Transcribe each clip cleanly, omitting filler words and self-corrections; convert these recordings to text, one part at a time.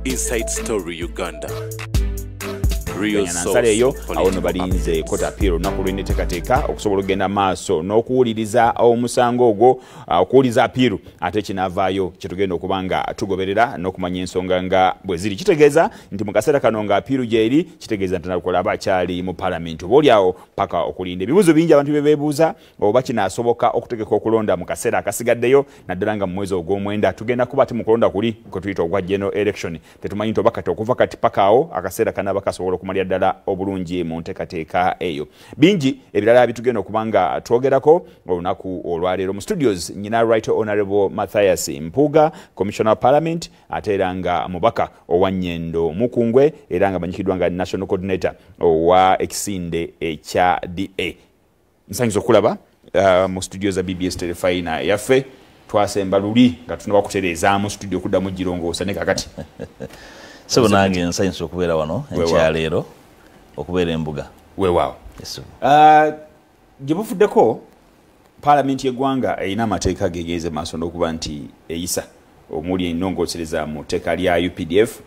Inside Story Uganda. Real source eyo awono balinze kota appeal olunaku lw'enteekateeka okusobola okugenda maaso n'okuwuliriza omusango ogwo okuwuliza appeal ate kinaavaayo kyetugenda okuba nga tugoberera n'okumanya ensonga nga bwe ziri. Kitegeeza nti mu kaseera kano nga appeal gy'eri kitegeeza nti nalukola abakyali mu paalamenti obaolyawo paka okulinda. Ebibuuzo bingi abantu bye beebuuza oba kinaasoboka okutegeka okulonda mu kaseera akasigaddeyo naddala nga mu mwezi ogw'omwenda tugenda kuba temukulonda kuli kwe tuyita ogwa general election. Tetumanyi nti oba kati okuva kati paka awo akaseera kanaaba kasobola okumalya ddala obulungi mu nteekateeka eyo. Bingi ebirala bitugenda okuba nga twogerako olunaku olwaleero. Mu studios nyina Right Honorable Mathias Mpuuga, Commissioner of Parliament, ate era nga mubaka owa Nnyendo Mukungwe era nga manyikiddwa nga National Coordinator owa ekisinde ekya DA. Nsanyiza okulaba mu studio za BBS Telefina yaffe twasemba luli nga tunaba kutereeza mu studio kuddamu girongoosa ne kakati. Sebo nange nsanyiza okubeera wano ekyaleero okubeera embuga. Weewaawo. Yes. Gye bufuddeko Paalamenti y'eggwanga erina amateeka gegenze maaso n'okuba nti eyisa omuli ennongoosereza mu tteeka lya UPDF,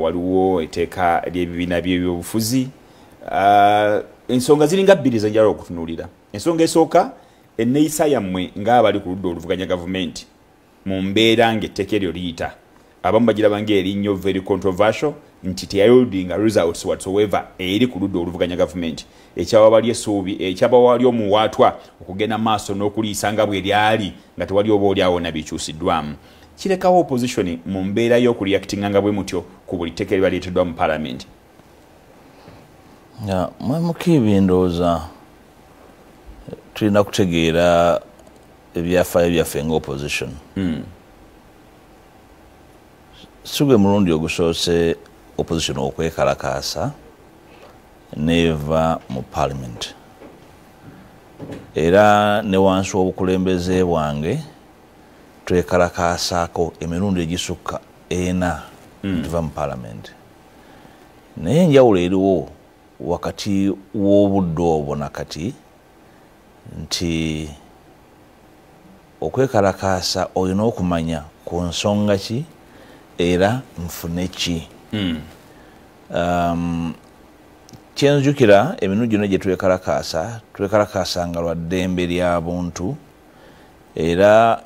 waliwo etteeka ly'ebibiina by'ebyobufuzi. Ensonga ziringa bbiri zenjala okutunuulira. Ensonga esooka enneeyisa yammwe ng'abali ku ludda oluvuganya gavumenti mu mbeera ng'etteeka eryo liyita. Abamu bagiraba ng'eri nnyo very controversial nti teyayielding results whatsoever eri ku ludda oluvuganya gavumenti. Ekyawabali essuubi ekyabawali omuwaatwa okugenda maaso n'okuliisa nga bwe lyali nga tewali oba olyawo na bikyusiddwamu. Kirekawo opposition mu mbeera y'okureactinga nga bwe mutyo ku buli tteeka eriba lyeteddwa mu paalamenti. Mwemukiibi ndowooza tulina kutegeera ebyafaayo byaffe nga opposition. Sugwe mulundi ogusoose opposition okwekalakaasa neva mu parliament. Era ne wansi w'obukulembeze bwange twekalakaasaako emirundi egisukka 4 tuva mu parliament. Naye enjawulo eriwo wakati w'obudde obwo nakati nti okwekalakaasa olina okumanya ku nsonga ki era nfune ki. Kyenzukira emirundi gyonna gye twekalakaasa nga lwa ddembe lya buntu era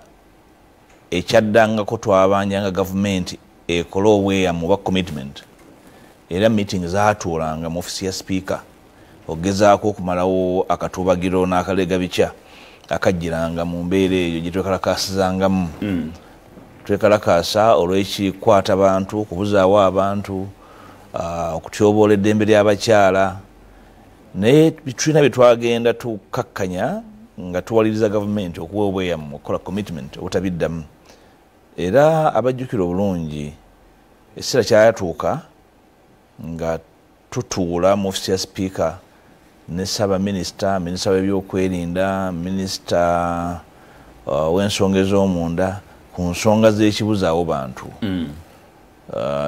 ekyaddangako twabanjanga gavumenti ekole obweyamu oba commitment era meeting zaatuulanga mu ofisi ya speaker ogezaako okumalawo akatuubagiro n'akalega bikya akajjiranga mu mbeera eyo gye twekalakaasizangamu. Twekalakaasa olw'ekikwata abantu, okubuzaawo abantu, okutyoboola eddembe ly'abakyala. Naye tulina bye twagenda tukakkanya nga tuwaliriza gavumenti okuwa obweyamu okukola commitment obutabiddamu. Era abajjukira obulungi ekiseera kyayatuuka nga tutuula mu ofisi ya speaker ne Ssaabaminisita, minisita w'ebyokwerinda, minisita w'ensonga ez'omunda ku nsonga z'ekibuzaawo bantu.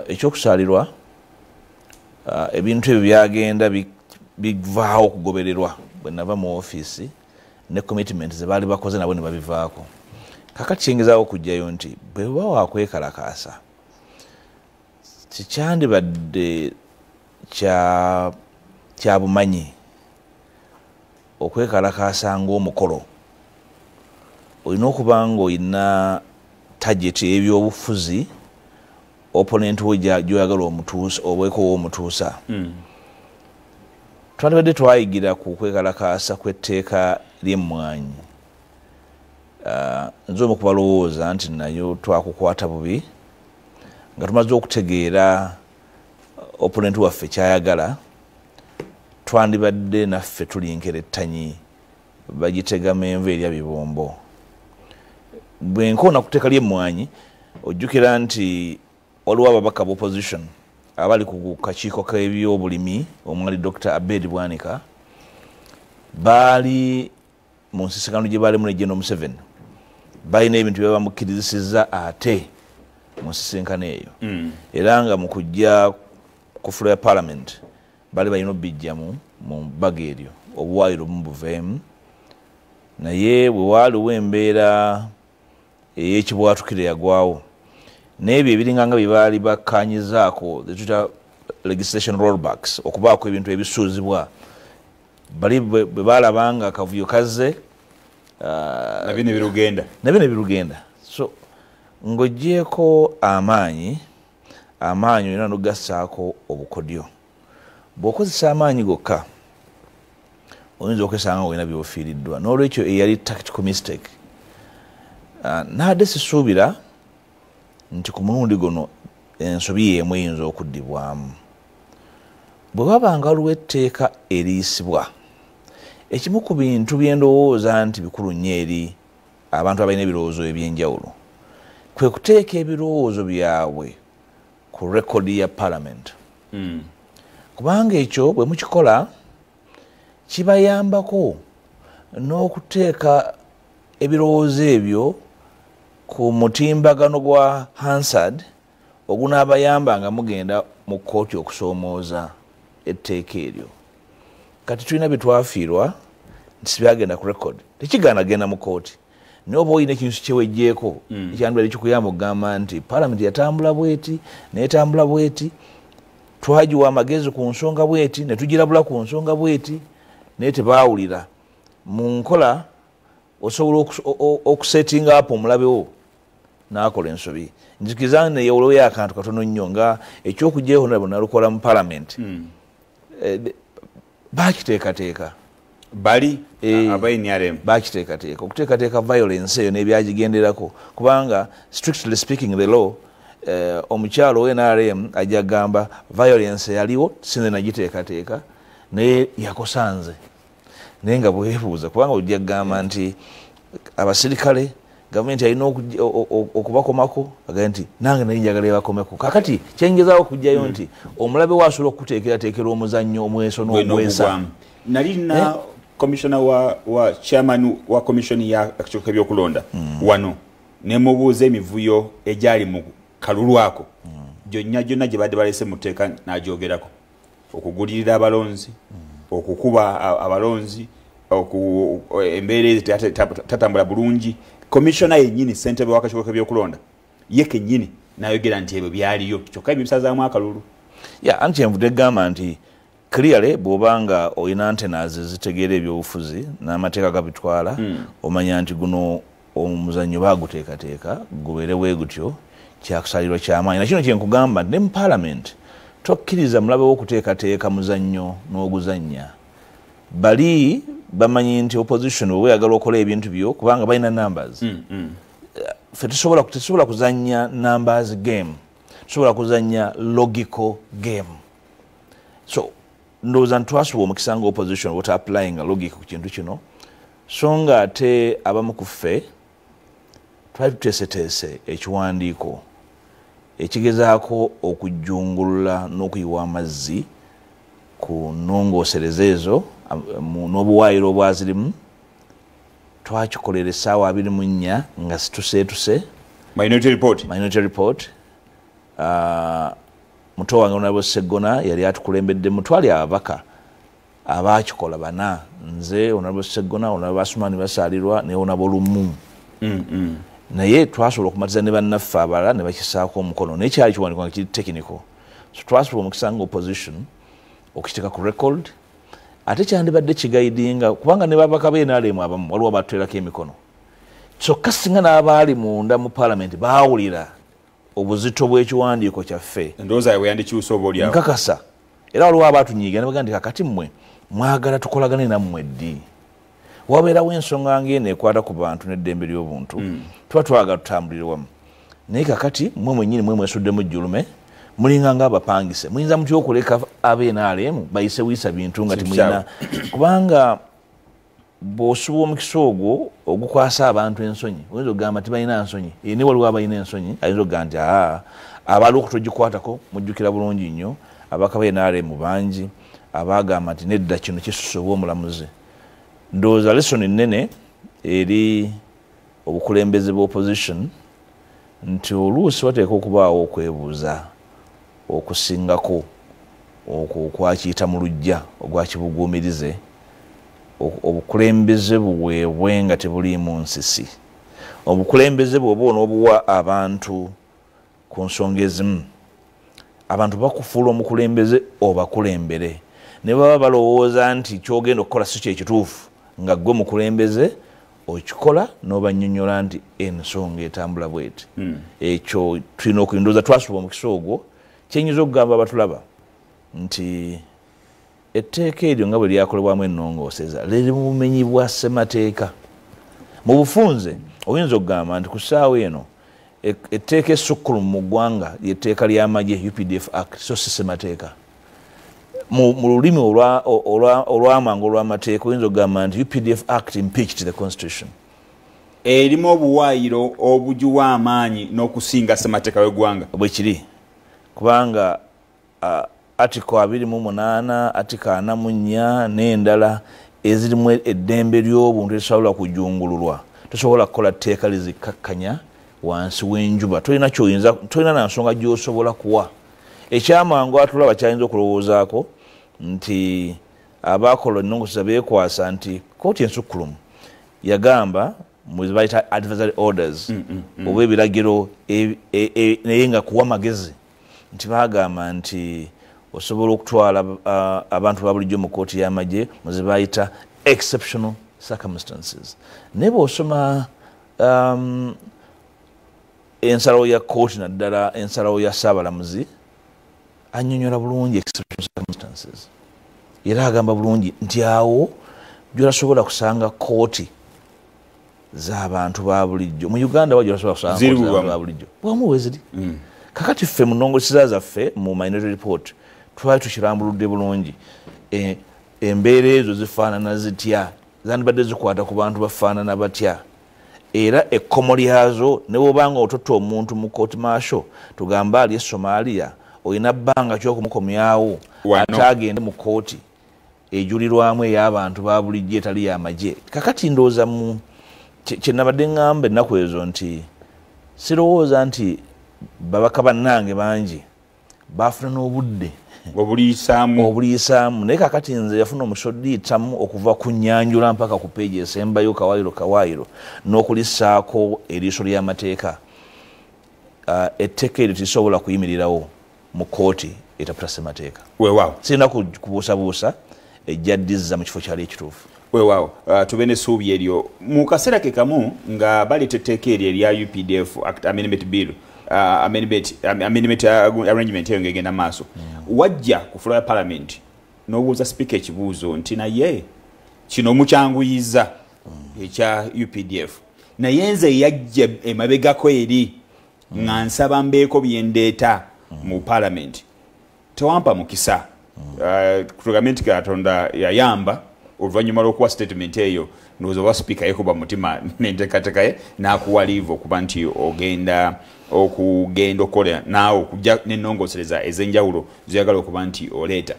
Ekyokusaalirwa ebintu ebyo byagenda bivaawo okugobererwa bwe nava mu ofiisi ne commitment ze baali bakoze nabo ne babivaako. Kakati kyengezaawo okujjayo nti bwe baba wakwekalakaasa kikyandibadde kya bumanyi okwekalakaasa ng'omukolo. Olina okuba ng'olina target y'ebyobufuzi opponent we gy'oyagala omutuusa obweko w'omutuusa. Twandibadde twayigira ku kwekalakaasa kw'etteeka ly'emmwanyi. Nze omu kubalowooza nti nayo twakukwata bubi nga tumaze okutegeera opponent waffe kyayagala twandibadde naffe tulinkera ettanyi bagitegamu enva erya bibombo. Bwe nkoona ku tteeka ly'emmwanyi ojjukira nti waliwo ababaka b'opposition abali ku kakiiko k'ebyobulimi omwali Dr. Abed Bwanika baali mu nsisinkano gye baalimu ne General Museveni balina ebintu bye bamukkirizisizza ate mu nsisinkano eyo. Era nga mu kujja ku fulo ya parliament bali balina obijjamu mu bbaga eryo obuwaayiro bumu buveemu. Naye bwe waaliwo embeera ey'ekibwatukiro yagwawo n'ebyo ebiringanga bye baali bakkanyizaako zetuta legislation rollbacks okubaako ebintu ebisuuzibwa bali bwe balabanga akavuyo kazze nabyo ne birugenda so ng'oggyeko amaanyi olina n'ogassaako obukodyo bw'okozesa amaanyi gokka oyinza okwesanga olina byofiiriddwa n'olwekyo eyali tactical mistake naadde sisuubira nti ku mulundi guno ensobi y'emu eyinza okuddibwamu bwe wabanga waliwo etteeka eriyisibwa ekimu ku bintu bye ndowooza nti bikulu nnyo eri abantu abalina ebirowoozo eby'enjawulo kwe kuteeka ebirowoozo byabwe ku rekodi ya parliament kubanga ekyo bwe mukikola kibayambako n'okuteeka ebirowoozo ebyo ku mutimbagano gwa Hansard ogunaabayamba nga mugenda mu kkooti okusoomooza etteeka eryo kati tulina bye twafiirwa nti sibyagenda ku rekodi tekigaanagenda mu kkooti naye oba olina ekintu kyewejjeeko ekyandibaali kikuyamba okugamba nti palamenti yatambula bweti netambula bweti twagiwa amagezi ku nsonga bweti ne tugirabula ku nsonga bweti naye tebaawulira mu nkola osobola okusetinga apo omulabewo n'akola ensobi nzikiriza neyewoloyo akantu katono nnyo nga ekyokugyeho nabo nalukola mu palamenti bakiteekateeka bali abainrm bakiteekateeka okuteekateeka violence eyo n'ebyagigenderako kubanga strictly speaking the law omukyalo w'NRM ajja gamba violence yaliwo sinze nagiteekateeka naye yakosanze naye nga bwebuuza kubanga ojja gamba nti abasirikale gavumenti alina okubakomako agaye nti nange naye njagala ebakomeko kakati kyengezaako okugjayo nti omulabe waasobola okukuteekerateekera omuzannyo omweso n'ogwesa nali na commissioner wa chairman wa commission ya akikyuka ebyokulonda wano nemubuuza emivuyo egyali mu kalulu ako gyonna gye badde balese mu tteeka n'agyogerako okugulirira abalonzi okukuba abalonzi embeera ezi tatambula bulungi commissioner yennyini ssentebe w'akakiiko k'ebyokulonda ye kennyini n'ayogera nti ebyo byaliyo kyokka ebyo bisazaamu akalulu anti kyenvudde egamba nti clearly bw'obanga olina antenas zitegeera ebyobufuzi n'amateeka gabitwala omanya nti guno omuzannyo baaguteekateeka gubeere bwe gutyo kyakusalirwa ky'amaanyi nakino kyenkugamba nti ne mu parliament tokkiriza mulabe w'okuteekateeka muzannyo n'oguzannya bali bamanyi nti opposition bwe oyagala okola ebintu byo kubanga balina numbers ffe tetusobola kuzannya numbers game tusobola kuzannya logical game so ndowooza ntwasuba omukisa nga opposition what applying a logic ku kintu kino so nga ate abamu ku ffe twali tuteeseteese ekiwandiiko ekigezaako okujjungulula n'okuyiwa amazzi ku nnongoosereza ezo n'obuwaayiro obwazirimu twakikolera essaawa 24 nga situseetuse minority report muto wange Honorable Sseggona yali atukulembeddemu twali ababaka abaakikola bana nze Honorable Sseggona Honorable Asumani Basaalirwa ne Honorable Lumu naye twasobola okumatiza ne bannaffe abalala ne bakisaako omukono naye kyali kiwandiiko nga kiri technical so twasobola omukisa nga opposition okukiteeka ku record ate kyandibadde kigaidinga kubanga ne babaka b'NRM abamu waliwo abatwerako emikono kyokka singa n'abaali munda mu parliament baawulira obuzito bw'ekiwandiiko kyaffe endowooza yawe yandikyusa oba olyawo nkakasa era waliwo abatunyiiga ne bagamba nti kakati mmwe mwagala tukolagane nammwe ddi wabeerawo ensonga ng'eno ekwata ku bantu n'eddembe ly'obuntu tuba twagala tutambulire wamu naye kakati mmwe mwennyini mwe mwesuddemu jjulume mulinga nga abapangise muyinza mutya okuleka ab'NRM bayise buyisa bintu nga temulina kubanga bw'osuba omukisa ogwo ogukwasa abantu ensonyi oyinza okugamba tibalina nsonyi ne waliwo abalina ensonyi ayinza okugamba nti abaali okutogikwatako mujjukira bulungi nnyo abaka b'NRM bangi abaagamba nti nedda kino kisusa oba omulamuzi ndowooza lesoni nnene eri obukulembeze bw'opposition nti oluusi wateeka okubaawo okwebuuza okusingako okwakiyita mu lujja ogwakibuguumirize obukulembeze buweebwe nga tebuliimu nsisi obukulembeze bw'oba onoobuwa abantu ku nsonga ezimu abantu bakufuula omukulembeze obakulembere ne baba balowooza nti kyogenda okukola si kyekituufu nga gwe mukulembeze okikola n'obannyonnyola nti ensonga etambula bweti ekyo tulina okuyinduuza twasuba omukisa ogwo kyenyiza okugamba abatulaba nti etteeka eryo nga bwe lyakolebwamu ennongooseza liri mu bumenyi bwa ssemateeka mu bufunze oyinza okugamba nti ku ssaawa eno etteeka essukkulumu mu ggwanga lyetteeka ly'amagye UPDF Act so si ssemateeka mu lulimi olw'amangu olw'amateeka oyinza okugamba nti UPDF Act impeached the constitution erimu obuwaayiro obugiwa amaanyi n'okusinga ssemateeka w'eggwanga bwe kiri kubanga article 28 article 44 n'endala ezirimu eddembe ly'obuntu erisobola kujungululwa tosobola kukola tteeka lizikkakkanya wansi w'enjuba tolina na nsonga gy'osobola kuwa ekyamangu atulaba kyayinza okulowoozaako nti abaakola ennongoseza beekwasa nti kooti ensukkulumu yagamba mubayita advisory orders oba ebiragiro naye nga kuwa magezi nti bagamba nti osobola okutwala abantu ba bulijjo mu kooti y'amagye muzibayita exceptional circumstances naye bw'osoma ensalawo ya kooti naddala ensalawo ya ssaabalamuzi annyonnyola bulungi exceptional circumstances era agamba bulungi nti awo gyolasobola kusanga kooti z'abantu ba bulijjo mu Uganda gyolasobola kusanga kooti z'abantu ba bulijjo bwamu weziri kakati ffe mu nnongoseza zaffe mu minority report twali tukirambuludde bulungi embeera ezo zifaanana zitya zandibadde zikwata ku bantu bafaanana batya era ekkomo lyazo ne bw'obanga ototta omuntu mu kooti maasho tugamba ali e Somalia olina bbanga ky'okumukomyawo ate agende mu kooti ejulirwamu ey'abantu ba bulijjo etali y'amagye kakati ndowooza mu kyenabadde ŋŋamba ennaku ezo nti sirowooza nti babaka bannange bangi baafuna n'obudde obuliyisaamu naye kakati nze yafuna omukisa odiyitamu okuva ku nnyanjula mpaka ku peegi esembayo kawaayiro n'okulissaako eriiso ly'amateeka etteeka eryo tisobola kuyimirirawo mu kooti etaputa ssemateeka weewaawo sirina kubuusabuusa ejja ddizza mu kifo kyali ekituufu weewaawo tube n'essuubi eryo mu kaseera ke kamu nga baleeta etteeka eryo erya UPDF Act Amendment Bill amendment arrangement eyo ng'egenda maaso wajja ku floor ya parliament n'obuuza speaker ekibuuzo nti naye kino mukyanguyiza ekya UPDF naye nze yajja emabegako eri nga nsaba mbeeko byendeeta mu parliament tewampa mukisa tugambe nti Katonda yayamba oluvannyuma lw'okuwa statement eyo ndowooza oba speaker yekuba mutima n'enteekateeka ye n'akuwa liivu okuba nti ogenda okukola naawe okujja n'ennongoosereza ez'enjawulo zoyagala okuba nti oleeta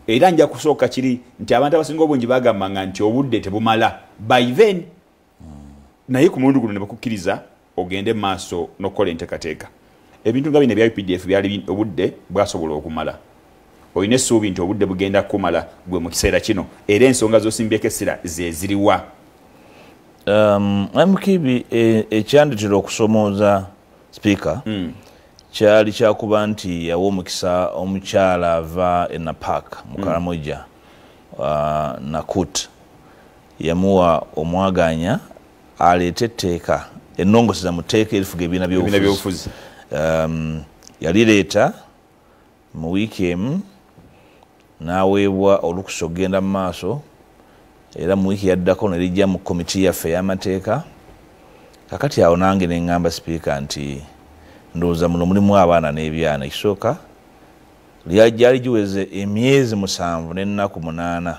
era nja kusooka kiri nti abantu abasinga obungi bagambanga nti obudde tebumala by then naye ku mulundi guno ne bakukkiriza ogende mu maaso n'okukola enteekateeka ebintu nga bino ebya UPDF byali obudde bwasobola okumala olina essuubi nti obudde bugenda kumala gwe mu kiseera kino era ensonga z'osimbyeko essira ze ziriwa Mkibi ekyanditira okusomooza speaker kyali kyakuba nti yawa omukisa omukyala ava e Napak mu Karamoja Nakut yamuwa omwaganya aleeta etteeka ennongoseza mu tteeka erifuga ebibiina by'obufuzi yalireeta mu wiiki emu n'aweebwa olukusa okugenda mu maaso era mu wiiki yaddako ne lijja mu komiti yaffe ey'amateeka kakati awo nange ne ŋŋamba sipiika nti ndowooza muno mulimu abaana n'ebyana ekisooka lyali giweze emyezi 7 n'ennaku 8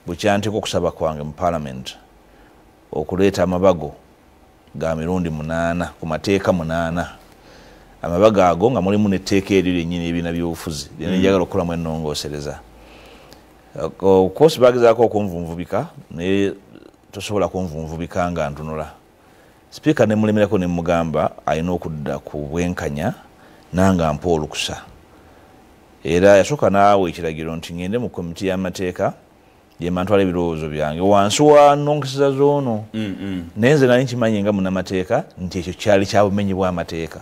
bwekyanteeka okusaba kwange mu parliament okuleeta amabago ga mirundi 8 ku mateeka 8 amabago ago nga mulimu n'etteeka eryo lyennyini ebibiina by'obufuzi lyena njagala okukolamu ennongoosereza kosi bagezaako okunvunvubika naye tosobola kunvunvubika nga ntunula sipiika ne mulemerako ne mugamba alina okudda ku bwenkanya nanga mpa olukusa era yasooka naawe ekiragiro nti ngende mu komiti y'amateeka yemba ntwala ebirowoozo byange wansi wa nnongoseza z'ono naye nze nali nkimanyi nga munnamateeka nti ekyo kyali kya bumenyi bw'amateeka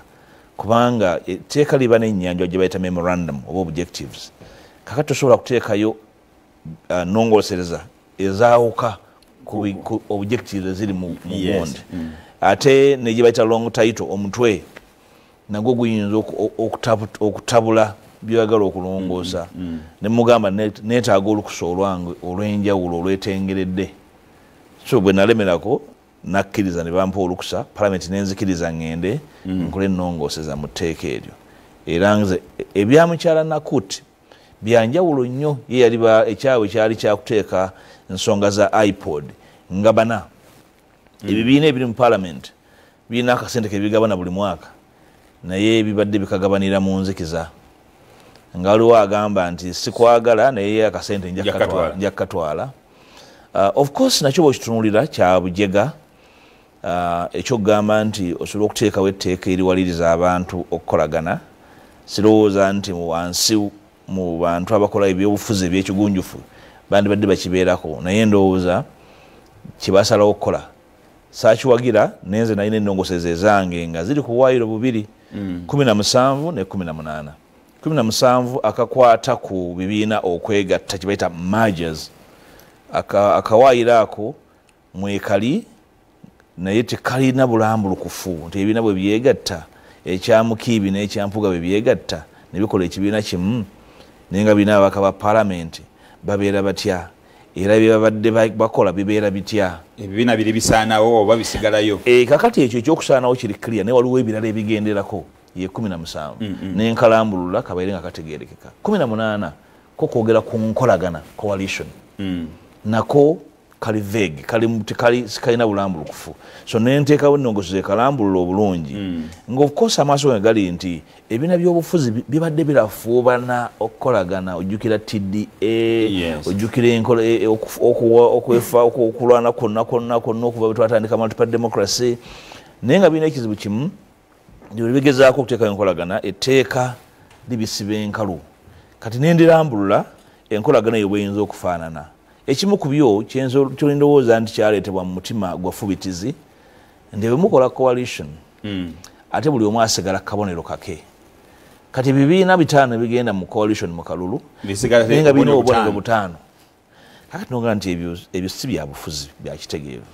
kubanga etteeka liba n'ennyanja gye bayita memorandum oba objectives kakati tosobola kuteekayo nnongosereza ezaawuka ku objectives eziri mu gundi ate ne gye bayita long title omutwe nagwo guyinza okutabula byagala okulongoosa ne mugamba neetaaga olukusa olwange olw'enjawulo olwetengeredde so bwe nalemerako nakkiriza ne bampa olukusa palamenti nenzikiriza ngende nkole ennongooseza mu tteeka eryo era nze ebya mukyala Nakut byanjawulo nnyo ye yali ekyawe kyali kyakuteeka ensonga za iPod nga bana ebibiina ebiri mu palamenti birina akasente kebigabana buli mwaka naye bibadde bikagabanira mu nzikiza nga waliwo agamba nti sikwagala naye akasente nja kukatwala of course nakyo bwekitunuulira kya bujega ekyokugamba nti osobola okuteekawo etteeka eriwaliriza abantu okukolagana sirowooza nti wansi mu bantu abakola ebyobufuzi ebyekigunjufu bandibadde bakibeerako naye ndowooza kyebasalawo okukola saakiwagira nenze nalina ennongosereza ezange nga ziri ku waayiro 2 17 ne 18 17 akakwata ku bibiina okwegatta kibayita mergers akawaayiro ako mwekali naye tekalina bulambulukufu nti ebibiina bwe byegatta ekyamukiibi n'ekyampuga bwe byegatta ne bikola ekibiina kimu naye nga birina ababaka ba palamenti babeera batya era byebabadde bakola bibeera bitya ebibiina biri bisaanawo oba bisigalayo kakati ekyo ekyokusaanawo kiri clear naye waliwo ebirala ebigenderako ye 17 n'enkalambulula kabaire nga kategeerekeka 18 ko kwogera ku nkolagana coalition nako kali vague sikalina bulambulukufu so nenteekawo ennongosereza ekalambulula obulungi nga of course amaaso gange gali nti ebibiina by'obufuzi bibadde birafuubana okukolagana ojjukira TDA ojjukira okulwana kwonna okuva bwe twatandika multiparty democracy naye nga birina ekizibu kimu bwe bigezaako okuteekayo enkolagana etteeka libisiba enkalu kati nendirambulula enkolagana eyo bweyinza okufaanana ekimu ku byo kyolindowooza nti kyaleetebwa mu mutima gwa fubitizi nti bwe mukola coalition ate buli omu asigala kabonero kake kati ebibiina 5 bigenda mu coalition mu kalulu naye nga birina obubonero 5 kakati nogamba nti ebyo si bya bufuzi bya kitegeevu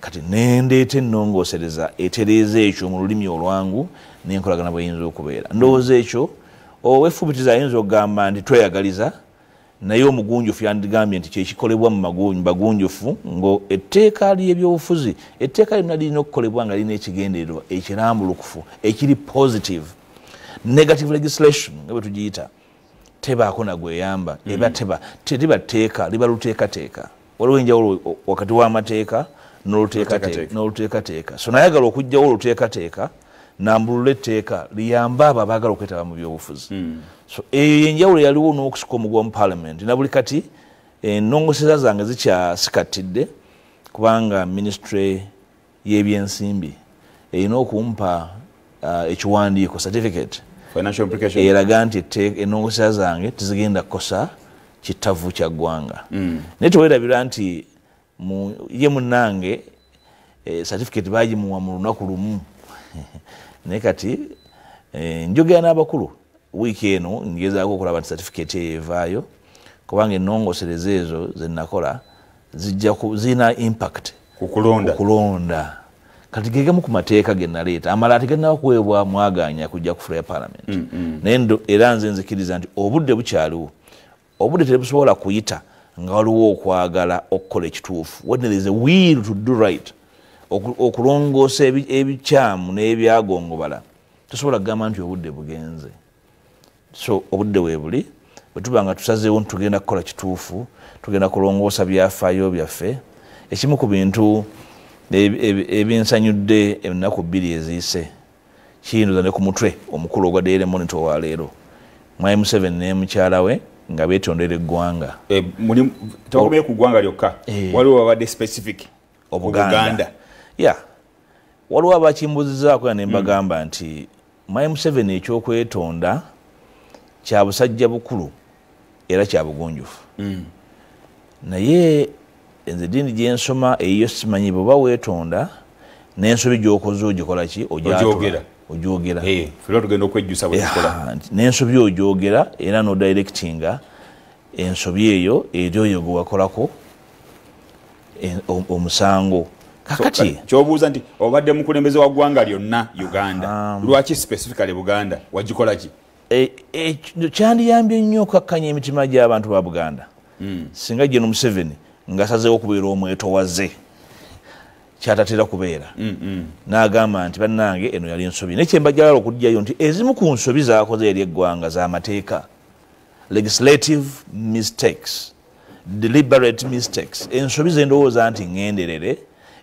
kati nendeeta ennongoosereza etereeza ekyo mu lulimi olwangu n'enkolagana bweyinza okubeera ndowooza ekyo owefubitizi ayinza okugamba nti tweyagaliza naye omugunjufu yandigambye nti kyekikolebwa mu bagunjufu ngo etteeka ly'ebyobufuzi etteeka lyonna lirina okukolebwa nga lirina ekigendererwa ekirambulukufu ekiri positive negative legislation nga bwe tugiyita tebaako nagweyamba teba tteeka liba luteekateeka waliwo enjawulo wakati w'amateeka n'oluteekateeka so nayagala okugjawo oluteekateeka nambulula etteeka liyambe abo abaagala okwetaba mu byobufuzi so eyo enjawulo yaliwo n'okusika omugwa mu palamenti na buli kati ennongoseza zange zikyasikatidde kubanga ministry y'ebyensimbi erina okumpa ekiwandiiko certificate eraga nti ennongoseza zange tizigenda kukosa kitavu kya ggwanga naye tewerabira nti ye munnange certificate bagimuwa mu lunaku lumu naye kati njogera n'abakulu wiiki eno ngezaako okulaba nti certificate eyo evaayo kubanga ennongosereza ezo zenakola zirina impact kukulonda kati gegemu ku mateeka ge naleeta amala tegalina kuweebwa mwaganya kujja ku floor ya parliament naye era nze nzikiriza nti obudde bukyaliwo obudde tebusobola kuyita nga waliwo okwagala okukola ekituufu when there is a will to do right okulongoosa ebikyamu n'ebyagongobala tosobola kugamba nti obudde bugenze so obudde weebuli bwe tuba nga tusazeewo nti tugenda kukola kituufu tugenda kulongoosa byafaayo byaffe ekimu ku bintu ebinsanyudde ennaku 2 eziyise kiyinduza ne ku mutwe omukulu ogwa Daily Monitor wa leero Mwai Museveni ne mukyala we nga beetondera eggwanga twakomeye ku ggwanga lyokka waliwo babadde specific Obuganda waliwo abakimbuzizaako ne mbagamba nti Mwai Museveni ekyokwetonda kya busajja bukulu era kya bugunjufu naye nze dini gyensoma eyo simanyi bwe weetonda n'ensobi gy'okoze ogikola ki ogyatula ogyogera fero tugenda okwejjusa bwe tukola n'ensobi ogyogera era no directinga ensobi eyo eri oyo gwe wakolako omusango kakati kyobuuza nti obadde mukulembeze wa ggwanga lyonna Uganda lwaki specifically Buganda wagikola ki kyandiyambye nnyo okakkanya emitima gy'abantu ba Buganda singa Gen Museveni ng'asazeewo okubeera omwetowaze kyatatera kubeera n'agamba nti bannange eno yali ensobi naye kyembajagala okudjayo nti ezimu ku nsobi z'akoze eri eggwanga z'amateeka legislative mistakes deliberate mistakes ensobi ze ndowooza nti ŋŋenderere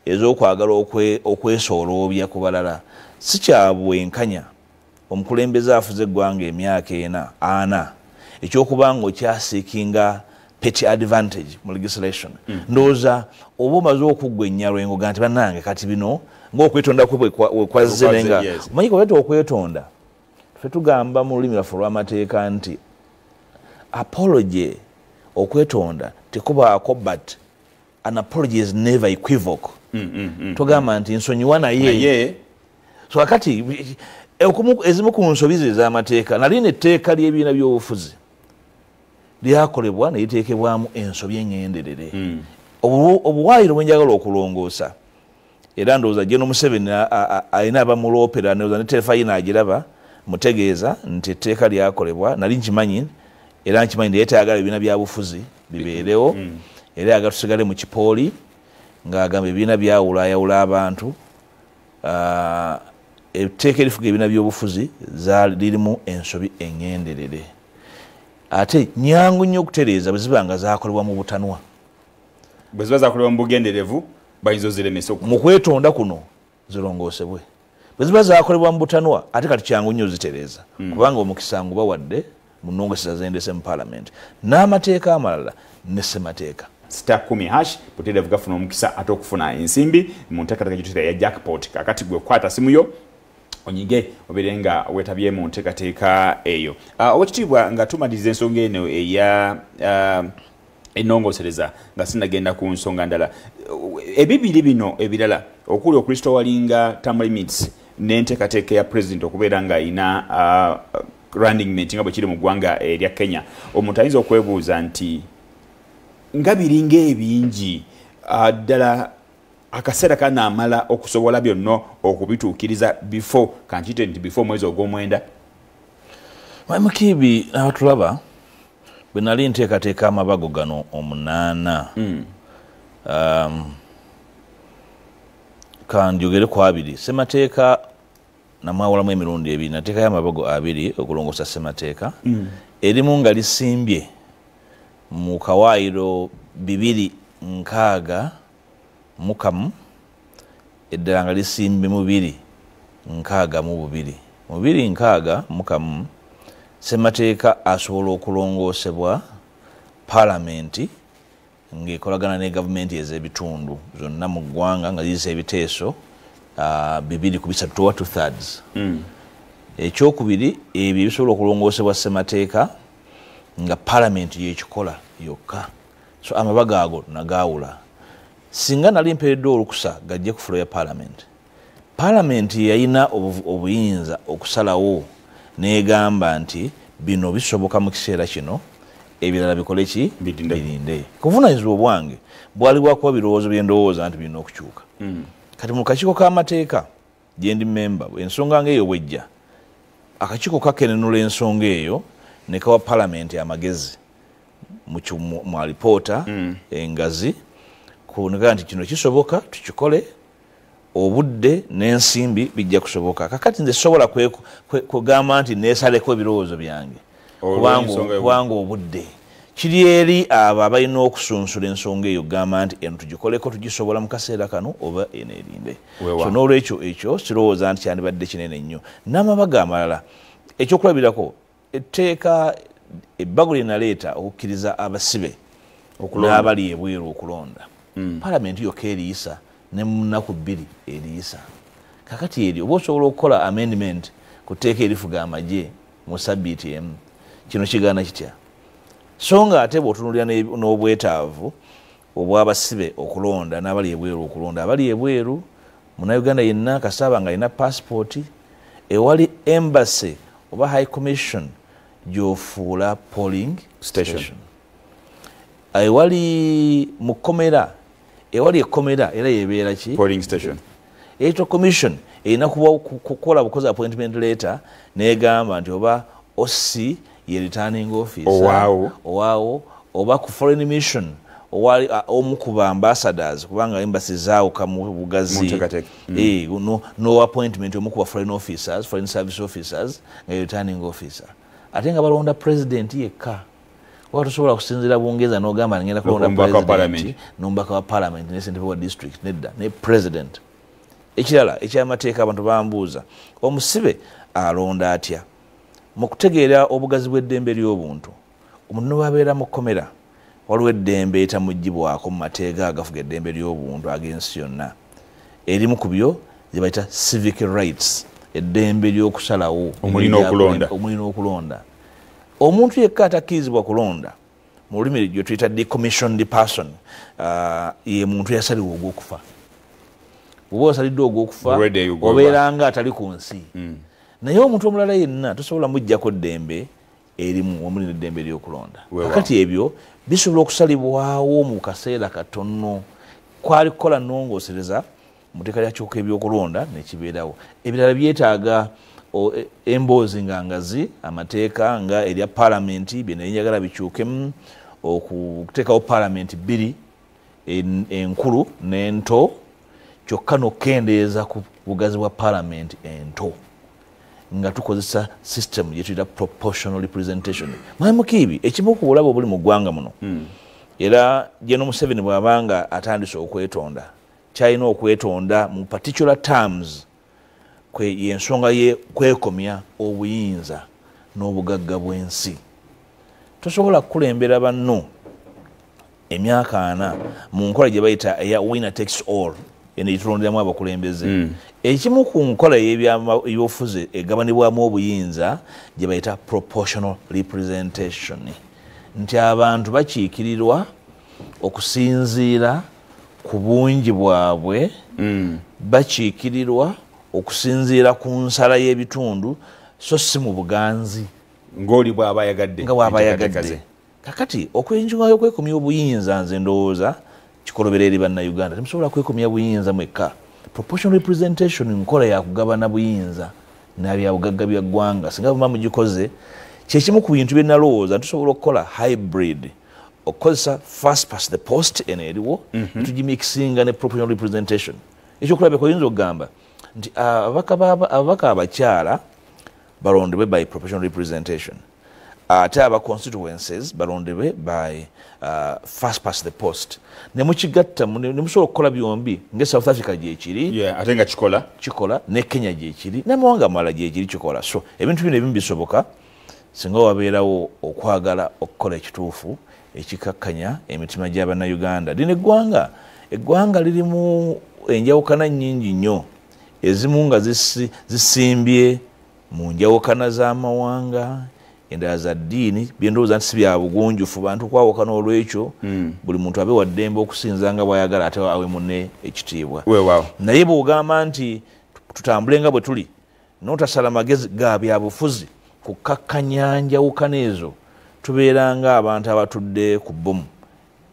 ez'okwagala okwesooloobya ku balala si kyabwenkanya omukulembeze afuze eggwanga emyaka 4 ekyokubanga okyasiikinga petty advantage mu legislation ndowooza oba omaze okuggwa ennyalwengo ga nti bannange kati bino ng'okwetonda kwe kwazze nenga omanyi kwaleeta okwetonda ffe tugamba mu lulimi lwaffe olw'amateeka nti apology okwetonda tekubaako but an apology is never equivocal tugamba nti nsonyiwa naye so akati ezimu ku nsobi ze ez'amateeka nali n'etteeka ly'ebibiina by'obufuzi lyakolebwa ne liteekebwamu ensobi eŋŋenderere obuwaayiro bwe njagala okulongoosa era ndowooza Gen Museveni alina abamuloopera ndowooza ne terefayina agiraba mutegeeza nti etteeka lyakolebwa nali nkimanyi era nkimanyi naye tayagala ebibiina bya bufuzi bibeerewo era yagala tusigale mu kipooli ng'agamba ebibiina byawulayawula abantu etteeka erifuga ebibiina by'obufuzi lirimu ensobi eŋŋenderere ate nyangu nnyo okutereeza bwe ziba nga zakolebwa mu butanwa bwe ziba zakolebwa mu bugenderevu bayinza oziremesa mu kwetonda kuno zirongoosebwe bwe ziba zakolebwa mu butanwa ate kati kyangu nnyo zitereeza kubanga omukisa ngubawadde mu nnongoseza zendese mu paalamenti n'amateeka amalala ne ssemateeka *10# butereevu gafuna omukisa ate okufuna ensimbi mu nteekateeka gyotera ya jackpot kakati gwe kwata simu yo onyige obeere nga weetabye mu nteekateeka eyo owekitiibwa nga tumaliriza ensonga eno eya ennongosereza nga sinagenda ku nsonga ndala ebibiri bino ebirala okuli okristo walinga term limits n'enteekateeka ya president okubeera nga ayina running mate nga bwe kiri mu ggwanga erya Kenya omuntu ayinza okwebuuza nti nga biringa ebingi ddala akaseera kanaamala okusobola byonna okubituukiriza before kankite nti before mwezi ogw'omwenda Mukiibi abatulaba bwe nali nteekateeka amabago gano 8 kanjogere ku 2 ssemateeka namwawulamu emirundi 2 nateekayo amabago 2 okulongoosa ssemateeka erimu nga lisimbye mu kawaayiro 260 mukamu eddala nga lisimbye mu 260 mu 260 mukamu ssemateeka asobola okulongoosebwa paalamenti ng'ekolagana ne gavumenti ez'ebitundu zonna mu ggwanga nga ziyisa ebiteeso 2/3 ekyokubiri ebyo ebisobola okulongoosebwa ssemateeka nga paalamenti yekikola yokka so amabaga ago nagaawula singa nali mpeereddwa olukusa gajje ku fulo ya paalamenti yayina obuyinza okusalawo negamba nti bino bisoboka mu kiseera kino ebirala bikole ki birinde kuvunaanyizibwa bwange bwali bwakuba birowoozo byendowooza nti birina okukyuka kati mu kakiiko k'amateeka gyendi memba ensonga ngaeyo bwejja akakiiko kakenenula ensonga eyo ne kawa paalamenti amagezi mu alipoota engazi kunegaa nti kino kisoboka tukikole obudde n'ensimbi bijja kusoboka kakati nze sobola kugamba nti neesaleko ebirowoozo byange kubanga obudde kiri eri abo abalina okusunsula ensonga eyo gamba nti eno tugikoleko tugisobola mu kaseera kano oba eno erinde so n'olwekyo ekyo sirowooza nti kyandibadde kinene nnyo n'amabaga amalala ekyokulabirako etteeka ebbago lye naleeta okukkiriza abasibe n'abali ebweru okulonda paalamenti yokka eriyisa ne mu nnaku 2 eriyisa kakati eri oba osobola okukola amendment ku tteeka erifuga amagye mu sabbiiti emu kino kigaana kitya so nga ate bw'otunuulira n'obwetaavu obw'abasibe okulonda n'abali ebweru okulonda abali ebweru munnayuganda yenna kasaaba nga alina paasipooti ewali embassy oba high commission gy'ofuula polling station. Ewali mukomera ewali ekomera era yebeera ki polling station. Electoral commission erina kukola bukozi appointment letter negamba nti oba OC ye returning officer owaawo oba ku foreign mission owali omu ku ambassadors kubanga embassy zaawuka mu bugazi no appointment omu ku foreign officers, foreign service officers nga returning officer ate nga balonda president yekka. Watusobola kusinzira Bungereza n'ogamba ngenda kulonda president n'ombaka wa parliament ne ssentebe wa district nedda ne president. Ekirala ekyamateeka abantu bambuuza omusibe alonda atya mu kutegeera obugazi bw'eddembe ly'obuntu. Omuntu n'abeera mu kkomera waliwo eddembe etamuggyibwako mu mateeka agafuga eddembe ly'obuntu ag'ensi yonna. Erimu ku byo gye bayita civic rights, eddembe ly'okusalawo omulina okulonda. Omuntu yekka atakkirizibwa kulonda mu lulimi gye tuyita decommissioned person ye muntu yasalibwa ogw'okufa. Bw'oba osaliddwa ogw'okufa obeera nga atali ku nsi. Naye omuntu omulala yenna tosobola muggyako ddembe erimu omuli n'eddembe ly'okulonda. Kakati ebyo bisobola okusalibwawo mu kaseera katono. Kwali kukola nnongoosereza mu tteeka lya kiwuka ebyokulonda nekibeerawo. Ebirala byetaaga emboozi ngangazi, amateeka nga erya palamenti bye naye njagala bikyukemu, okuteekawo palamenti bbiri enkulu n'ento, kyokka n'okkendeeza ku bugazi bwa palamenti ento nga tukozesa system gye tuyita proportional representation. Mwamukiibi ekimu ku bulabe obuli mu ggwanga muno era General Museveni bw'abanga atandise okwetonda kyalina okwetonda mu particular terms yensonga ye kwekomya obuyinza n'obugagga bw'ensi. Tosobola kukulembera banno emyaka 4 mu nkola gye bayita eya winner takes all eno gitulonderamu abakulembeze. Ekimu ku nkola y'ebyobufuzi egabanibwamu obuyinza gye bayita proportional representation, nti abantu bakiikirirwa okusinziira ku bungi bwabwe, bakiikirirwa okusinziira ku nsala y'ebitundu so si mu buganzi ng'oli bw'aba ayagadde. Kakati okwenjunga y'okwekomya obuyinza nze ndowooza kikolobera eri bannayuganda. Temusobola kwekomya buyinza mwekka. Proportional representation nkola ya kugabana buyinza n'abya bugagga bya ggwanga. Singa bwe mugikoze kyekimu ku bintu bye nalowooza tusobola okukola hybrid, okukozesa first past the post eno eriwo tugimixinga ne proportional representation. Ekyokulabya oyinza okugamba nti ababaka abakyala balondebwe by proportional representation, ate aba constituencies balondebwe by first past the post. Ne mukigatta ne musobola okukola byombi nga South Africa gyekiri ate nga kikola ne Kenya gyekiri n'amawanga amalala gyekiri kikola. So ebintu bino ebimu bisoboka singa wabeerawo okwagala okukola ekituufu ekikakkanya emitima gy'abannayuganda. Lino eggwanga lirimu enjawukana nnyingi nnyo, ezimu nga zisimbye mu njawukana z'amawanga, endala za ddiini, byendowooza nti si bya bugunjufu bantu kwawukana olw'ekyo. Buli muntu abe wa ddembe okusinza nga bw'ayagala ate awe munne ekitiibwa. Naye bw'ogamba nti tutambule nga bwe tuli n'otasala magezi ga byabufuzi kukakkanya njawukana ezo, tubeera nga abantu abatudde ku bbomu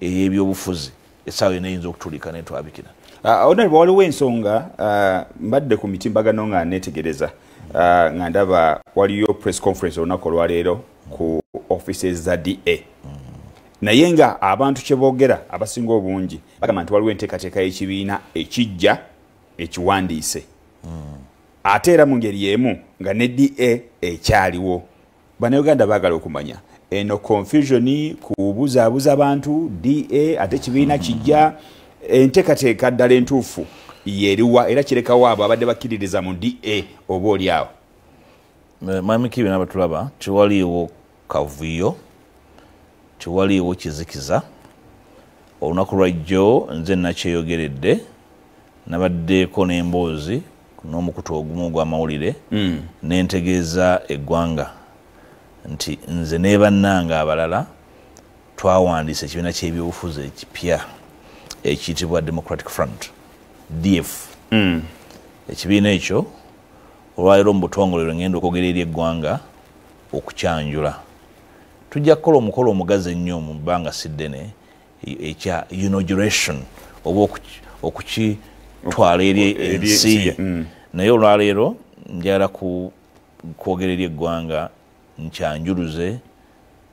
ey'ebyobufuzi essaawa yonna eyinza okutulika ne twabikira. Honorable, waliwo ensonga mbadde ku mitimbagano nga neetegereza nga ndaba waliyo press conference olunaku olwaleero ku offices za DA. Naye nga abantu kye boogera abasinga obungi bagamba nti waliwo enteekateeka y'ekibiina ekijja ekiwandiise. Ate era mu ngeri y'emu nga ne DA ekyaliwo. Bannayuganda baagala okumanya eno confusion kubuzaabuza abantu DA ate ekibiina kijja, enteekateeka ddala entuufu yeriwa era kirekawo abo abadde bakkiririza mu DA oba oli awo. Mwamikiibi n'abatulaba tewaliiwo kavuyo, tewaliiwo kizikiza. Olunaku lwajjo nze nakyeyogeredde, nabaddeeko n'emboozi n'omukutu ogumu ogw'amawulire n'entegeeza eggwanga nti nze ne bannanga abalala twawandiisa ekibiina ky'ebyobufuzi ekipya ekiyitibwa Democratic Front DF. Ekibiina ekyo olwaleero mu butongole ngenda okwogera eri eggwanga okukyanjula. Tujja kukola omukolo omugazi ennyo mu bbanga si ddene ekya inauguration oba okukitwala eri ensi. Naye olwaleero njagala kwogera eri eggwanga nkyanjuluze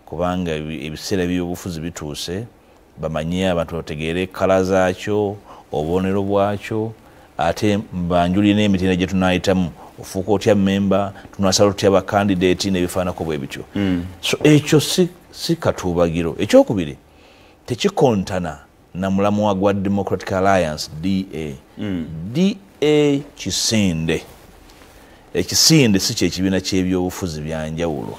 kubanga ebiseera by'obufuzi bituuse, bamanye abantu bategeere kala zaakyo, obubonero bwakyo, ate mbanjulire n'emitendera gye tunaayitamu, ofuuka otya memba, tunasala tutya bakandidate n'ebifaanako bwe bityo. So ekyo si katuubagiro. Ekyokubiri, tekikontana na mulamwa gwa Democratic Alliance DA. DA kisinde. Ekisinde si kyekibiina ky'ebyobufuzi byanjawulo.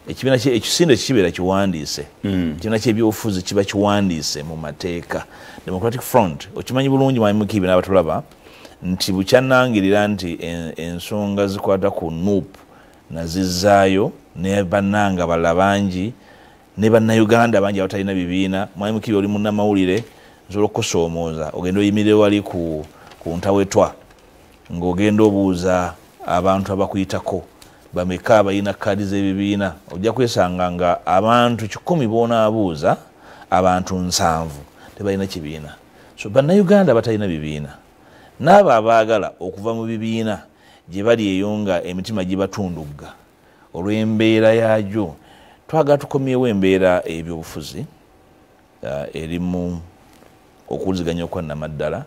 Ekisinde kibeera kiwandiise. Ekibiina ky'ebyobufuzi kiba kiwandiise mu mateeka. Democratic Front okimanyi bulungi Mwayimukiibi n'abatulaba nti bukyannangirira nti ensonga zikwata ku NUP nazizaayo ne bannanga balala bangi ne bannayuganda bangi abatalina bibiina. Mwayimukiibi oli munnamawulire nsobola okukusoomooza ogenda oyimirire wali ku ntawetwa ng'ogenda obuuza abantu abakuyitako bameka abalina kaadi z'ebibiina, ojja kwesanga nga abantu 100 bonaabuuza abantu 7 tebalina kibiina. So bannayuganda batalina bibiina, n'abo abaagala okuva mu bibiina gye bali eyo nga emitima gibatundugga olw'embeera yaagyo, twagala tukomyewo embeera ebyobufuzi erimu okuwuliziganya okwannamaddala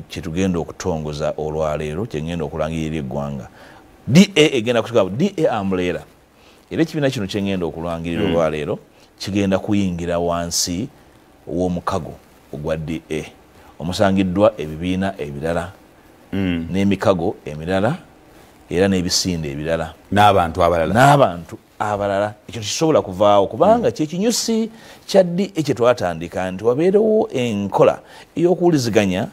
kyetugenda okutongoza olwaleero kyengenda okulangirira eggwanga. DA egenda kutuka DA umbrella era ekibiina kino kyengenda okulangirira olwaleero kigenda kuyingira wansi w'omukago ogwa DA omusangiddwa ebibiina ebirala n'emikago emirala era n'ebisinde ebirala n'abantu abalala. Ekyo kisobola kuvaawo kubanga kyekinyusi kya DA kye twatandika nti wabeerewo enkola ey'okuwuliziganya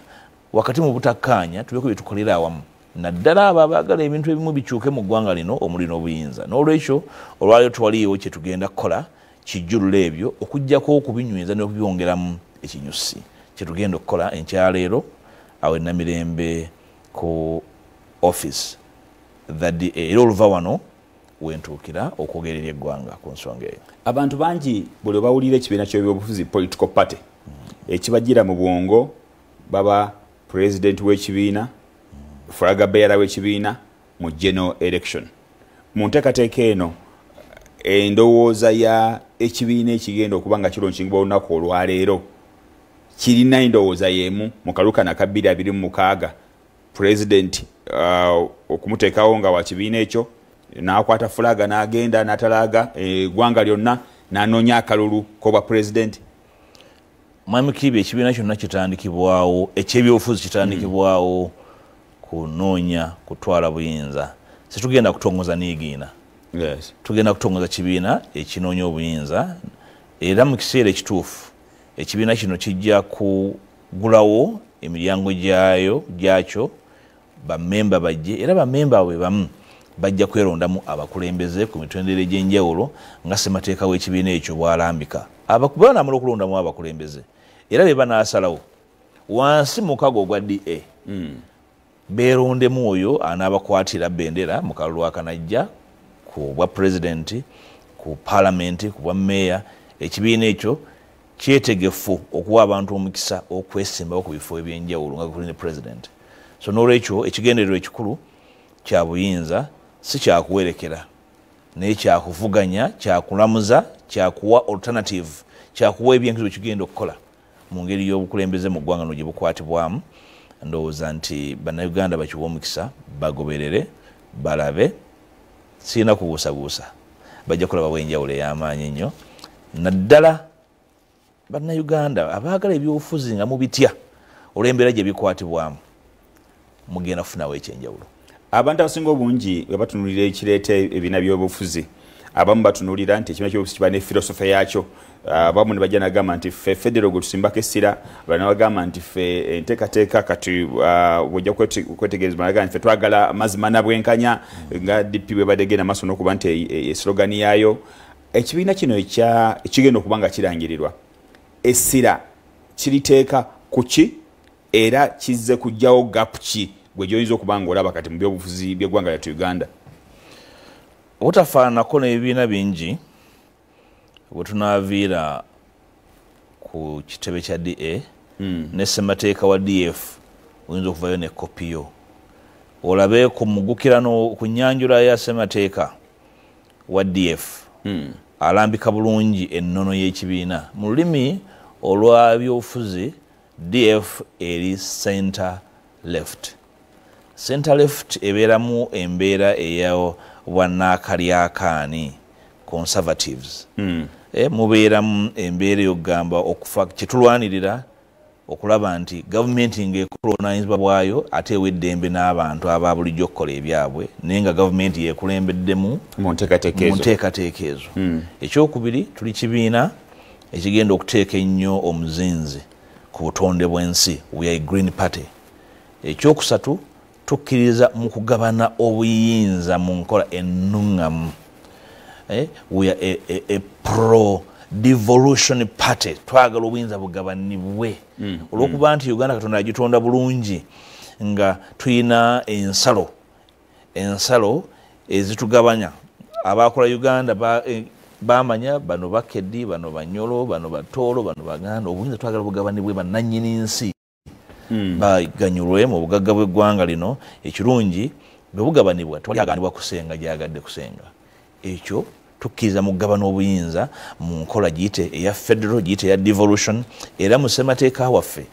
wakati mu butakkaanya tubeko bye tukolera awamu, naddala abo abaagala ebintu ebimu bikyuke mu ggwanga lino omuli n'obuyinza. N'olwekyo olwaleero twaliwo kye tugenda kukola kijjulula ebyo okuggyako okubinyweza n'okubyongeramu ekinyusi kye tugenda okukola enkyaleero awo e Namirembe ku office that DA. Era oluva wano wentuukira okwogerera eggwanga ku nsonga eyo. Abantu bangi buli bawulira ekibiina ky'ebyobufuzi political party ekibajjira mu bwongo baba president w'ekibiina, fulaga beera w'ekibiina mu general election. Mu nteekateeka eno endowooza ya ekibiina ekigenda okuba nga kirongibwa olunaku olwaleero kirina endowooza y'emu mu kaluka na 2026 president okumuteekawo nga wa kibiina ekyo n'akwata fulaga n'agenda n'atalaaga eggwanga lyonna n'anoonya akalulu k'obwa president. Mwayimukiibi ekibiina kyonna kitandikibwawo, ekyebyobufuzi kitandikibwawo kunoonya kutwala buyinza. Situgenda kutongoza niigiina. Yes. Tugenda kutongoza kibiina ekinoonya obuyinza era mu kiseera ekituufu ekibiina kino kijja kugulawo emiryango gyakyo bammemba bajje era bammemba bwe bamu bajja kwerondamu abakulembeze ku mitendera egy'enjawulo nga ssemateeka w'ekibiina ekyo bw'alambika. Baanamala okulondamu abakulembeze era be banaasalawo wansi mukago ogwa DA beerondemu oyo anaabakwatira bendera mu kalulu akanajja ku bwa pulezidenti, ku paalamenti, ku bwa mmeeya. Ekibiina ekyo kyetegefu okuwa abantu omukisa okwesimbawo ku bifo ebyenjawulo nga kuli ne pulezidenti. So n'olwekyo ekigendererwa ekikulu kya buyinza si kyakuwerekera naye kyakuvuganya, kyakulamuza, kyakuwa alternative, kyakuwa ebyenkizo kigenda okukola mu ngeri y'obukulembeze mu ggwanga no gye bukwatibwamu. Ndowooza nti bannayuganda bakiwa omukisa bagoberere balabe, sirina kubuusabuusa, bajja kulaba bw'enjawulo ey'amaanyi ennyo. Naddala bannayuganda abaagala ebyobufuzi nga mubitya olw'embeera gye bikwatibwamu mugenda kufunawo ekyenjawulo. Abantu abasinga obungi bwe batunulira ekireeta ebibiina by'obufuzi abamu batunulira nti ekibiina ky'obufuzi kiba ne filosofe yaakyo. Abamu ne bajja nagamba nti ffe federo gwe tusimbako essira, abalala bagamba nti ffe enteekateeka kati bw'ojja kwetegereza banaga nti ffe twagala mazima na bwenkanya nga DP bwe badegenda maaso n'okuba nti eslogani yaayo. Ekibiina kino ekigenda okuba nga kirangirirwa essira kiriteeka ku ki era kizze kuggyawo gapu ki gwe gyoyinza okubanga olaba kati mu byobufuzi by'eggwanga lyattu Uganda? Obutafaananako n'ebibiina bingi bwe tunaaviira ku kitebe kya DA ne ssemateeka wa DF oyinza okuvayo ne kopiyo olabe ku mugukira ku nnyanjula ya ssemateeka wa DF alambika bulungi ennono y'ekibiina mu lulimi olwa byobufuzi. DF eri center left ebeeramu embeera eya bwannakalyakaani conservatives mubeeramu embeera ey'okugamba okufa kyetulwanirira okulaba nti gavumenti ng'ekulonanyizibwa bwayo ate ewa eddembe n'abantu aba bulijjo okukola ebyabwe naye nga gavumenti yeekulembeddemu mu nteekateeka ezo. Ekyokubiri tuli kibiina ekigenda okuteeka ennyo omuzinzi ku butonde bw'ensi, we are a green party. Ekyokusatu tukkiriza mu kugabana obuyinza mu nkola ennuŋŋamu. We are a pro-devolution party. Twagala obuyinza bugabanibwe olw'okuba nti Uganda Katonda yagitonda bulungi nga tuyina ensalo ezitugabanya. Abakola Uganda bamanya bano Bakeddi, bano Banyolo, bano Batoolo, bano Baganda. Obuyinza twagala bugabanibwe bannannyini nsi baganyulwe mu bugagga bw'eggwanga lino. Ekirungi bwe bugabanibwa tewali kusenga gy'agadde kusenga. Ekyo tukkiriza mu kugabana obuyinza mu nkola giyite eya federal, giyite eya devolution, era mu ssemateeka waffe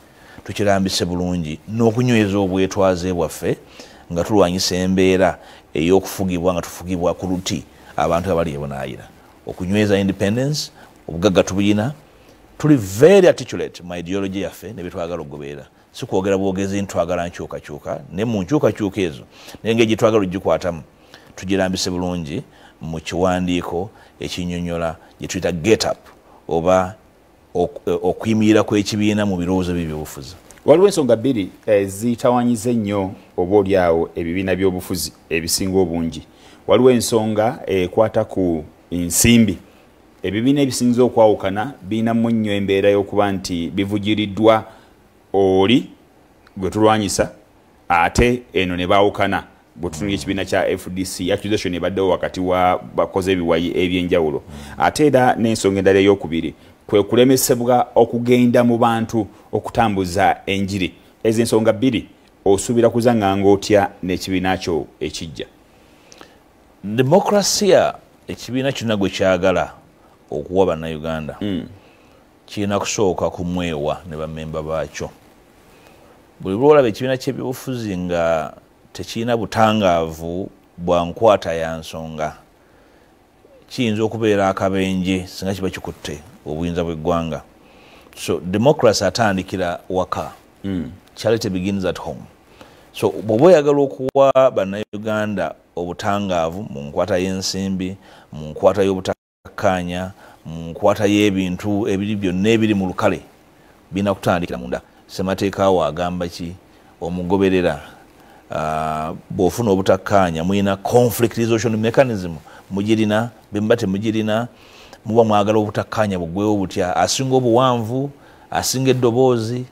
tukirambise bulungi n'okunyweza obwetwaze bwaffe nga tulwanyisa embeera ey'okufugibwa nga tufugibwa ku luti abantu abali ebunaayira. Okunyweza independence, obugagga tubuyina, tuli very articulate mu ideology yaffe ne byetwagala okugoberera. Si kwogera bwogezi ntwagala nkyukakyuka, ne mu nkyukakyuka ezo naye ngeri gye twagala ogikwatamu tugirambise bulungi mu kiwandiiko ekinnyonnyola gye tuyita get up oba okuyimirira kw'ekibiina mu birowoozo by'ebyobufuzi. Waliwo ensonga bbiri ezitawanyiza ennyo oba oliawo ebibiina by'obufuzi ebisinga obungi. Waliwo ensonga ekwata ku nsimbi. Ebibiina ebisinza okwawukana biinamu nnyo embeera y'okuba nti bivugiriddwa oli gwe tulwanyisa ate eno ne baawukana. Bwe tutunula ekibiina kya FDC accusation ebaddewo wakati wa bakoze ebiwayi ebyenjawulo. Ate era n'ensonga endala ey'okubiri kwe kulemesebwa okugenda mu bantu okutambuza enjiri. Ezo ensonga bbiri osuubira kuzaŋŋanga otya n'ekibiina kyo ekijja? Demokrasiya ekibiina kyonna gwe kyagala okuwa bannayuganda kirina kusooka kumwewa ne bammemba baakyo. Buli lwolaba ekibiina ky'ebyobufuzi nga tekirina butangaavu bwa nkwata ya nsonga kiyinza okubeera akabenje singa kiba kikutte obuyinza bw'eggwanga. So democracy atandikira waka. Charity begins at home. So bw'oba oyagala okuwa bannayuganda obutangaavu mu nkwata y'ensimbi, mu nkwata y'obutakkaanya, mu nkwata y'ebintu ebiri byonna ebiri mu lukale birina kutandikira munda. Ssemateeka wo agamba ki? Omugoberera bw'ofuna obutakkaanya muyina conflict resolution mechanism mugirina, bemba temugirina, muba mwagala obutakkaanya bugwewo butya, asinga obuwanvu, asinga eddoboozi,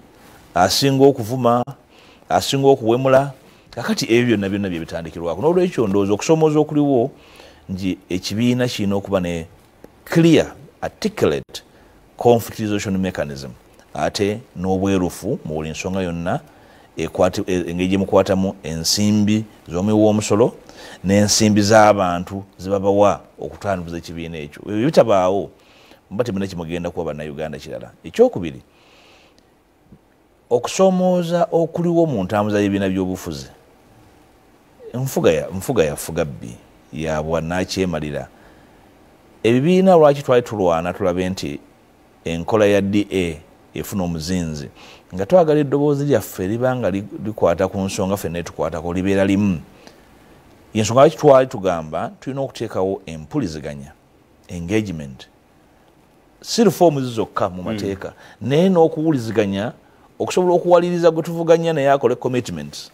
asinga okuvuma, asinga okuwemula. Kakati ebyo byonna bye bitandikirwako. N'olwekyo ndowooza okusomooza okuliwo nti ekibiina kirina okuba ne clear articulate conflict resolution mechanism ate n'obwerufu mu buli nsonga yonna engeri gye mukwatamu ensimbi z'omuwi w'omusolo n'ensimbi z'abantu zebabawa okutambuza ekibiina ekyo. Ebyo bitabaawo muba temuna kimugenda kuba bannayuganda kirala. Ekyokubiri okusoomooza okuliwo mu ntambuza y'ebibiina by'obufuzi. Nfuga yafuga bbi ya bwannakyemalira. Ebibiina lwaki twali tulwana tulabe nti enkola ya DA efuna omuzinzi nga twagala eddoboozi lyaffe libanga likwata ku nsonga ffenna etukwatako libeera limu. Yensonga lwaki twali tugamba tulina okuteekawo empuliziganya, engagement, si reforms zokka mu mateeka naye n'okuwuliziganya okusobola okuwaliriza gwe tuvuganya naye akole commitments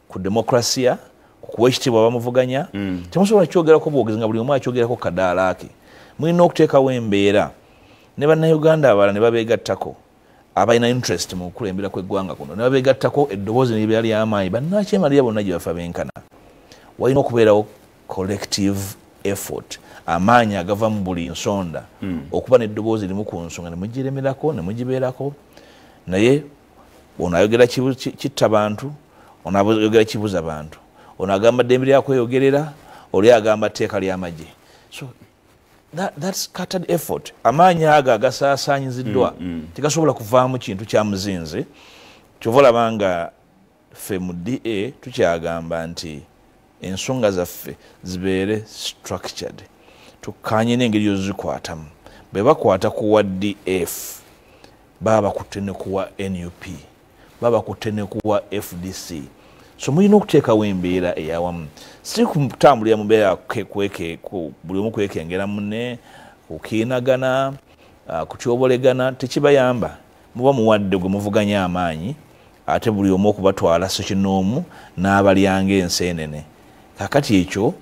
ku demokrasiya, ku kuwa ekitiibwa bamuvuganya. Temusobola kyogerako bwogezi nga buli omu akyogerako kadaala ke. Mulina okuteekawo embeera ne bannayuganda abalala ne babeegattako abalina interest mu kulembera kw'eggwanga kuno ne babeegattako eddoboozi ne libeera ly'amaanyi bannakyemalira bonna gye bafa benkana walina okubeerawo collective effort amaanyi agava mu buli nsonda okuba n'eddoboozi limu ku nsonga ne mugiremerako ne mugibeerako naye ono ayogera kitta bantu ono ayogera kibuza bantu ono agamba ddembe lyakweyogerera oli agamba tteeka ly'amagye so that's scattered effort amaanyi ago agasaasaanyiziddwa tegasobola kuvaamu kintu kya muzinzi kyova olaba nga ffe mu DA tukyagamba nti ensonga zaffe zibeere structured tukkaanye n'engeri yozikwatamu bwe bakwata kuwa DF baba bakutte ne kuwa NUP baba bakutte ne kuwa FDC so mulina okuteekawo embeera eyawamu si kutambulira mu mbeera buli omu kwekengera munne kukiinagana kutyobolegana tekibayamba muba muwadde gwe muvuganya amaanyi ate buli omu okubatwala sekinoomu n'abalyanga enseenene kakati ekyo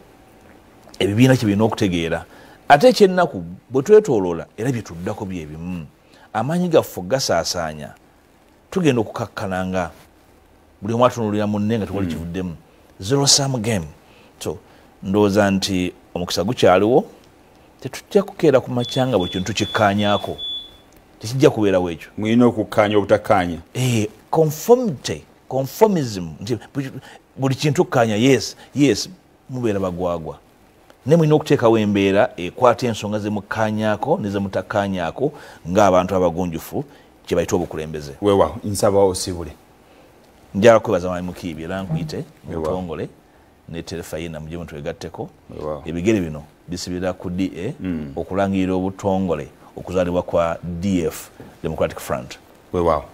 ebibiina kye birina okutegeera ate ekyennaku bwe twetoloola era bye tuddako byebimu amaanyi gaffe gasaasaanya tugenda okukakkalanga buli omu atunulira munne nga tewali kivuddemu zero sum game so ndowooza nti omukisa gukyaliwo tetujja kukeera ku makyanga buli kintu tukikkaanyaako tekijja kubeerawo ekyo mulina okukkaanya obutakkaanya conformism nti buli kintu kkaanya yes mubeera bagwagwa ne mulina okuteekawo embeera ekwata ensonga zemukkaanyaako ne zemutakkaanyaako ng'abantu abagunjufu kye bayita obukulembeze weewaawo nsaba osibule njala kwebaza mwami Mukiibi era nkuyite obutongole ne terefayina mujje mutwegatteko ebigere bino bisibira ku DA okulangirira obutongole okuzaalibwa kwa DF Democratic Front weewaawo